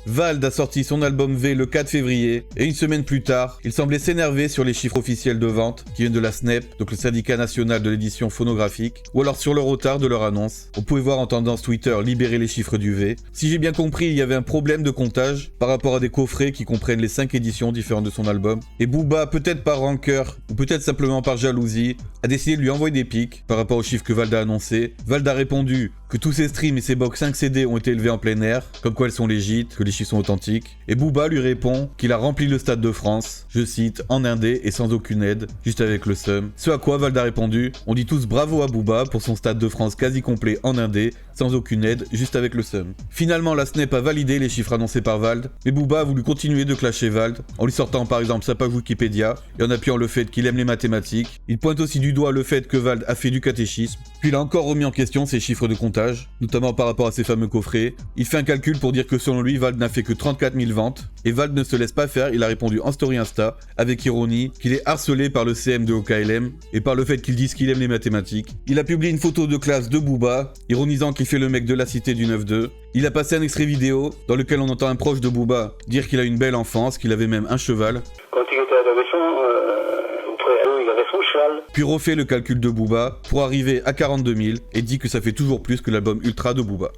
Vald a sorti son album V le 4 février, et une semaine plus tard, il semblait s'énerver sur les chiffres officiels de vente, qui viennent de la SNEP, donc le syndicat national de l'édition phonographique, ou alors sur le retard de leur annonce. On pouvait voir en tendance Twitter libérer les chiffres du V. Si j'ai bien compris, il y avait un problème de comptage par rapport à des coffrets qui comprennent les 5 éditions différentes de son album. Et Booba, peut-être par rancœur, ou peut-être simplement par jalousie, a décidé de lui envoyer des pics par rapport aux chiffres que Vald a annoncé. Vald a répondu que tous ses streams et ses box 5 CD ont été élevés en plein air, comme quoi elles sont légites, que les chiffres sont authentiques. Et Booba lui répond qu'il a rempli le Stade de France, je cite, en indé et sans aucune aide, juste avec le seum. Ce à quoi Vald a répondu, on dit tous bravo à Booba pour son Stade de France quasi complet en indé, sans aucune aide, juste avec le seum. Finalement, la SNEP a validé les chiffres annoncés par Vald, mais Booba a voulu continuer de clasher Vald, en lui sortant par exemple sa page Wikipédia, et en appuyant le fait qu'il aime les mathématiques. Il pointe aussi du doigt le fait que Vald a fait du catéchisme, puis il a encore remis en question ses chiffres de comptage, notamment par rapport à ses fameux coffrets. Il fait un calcul pour dire que selon lui, Vald n'a fait que 34 000 ventes, et Vald ne se laisse pas faire, il a répondu en story Insta, avec ironie, qu'il est harcelé par le CM de OKLM, et par le fait qu'il dise qu'il aime les mathématiques. Il a publié une photo de classe de Booba, ironisant qu'il fait le mec de la cité du 9-2. Il a passé un extrait vidéo, dans lequel on entend un proche de Booba dire qu'il a une belle enfance, qu'il avait même un cheval. Quand il était adolescent, il avait son cheval. Puis refait le calcul de Booba pour arriver à 42 000 et dit que ça fait toujours plus que l'album Ultra de Booba.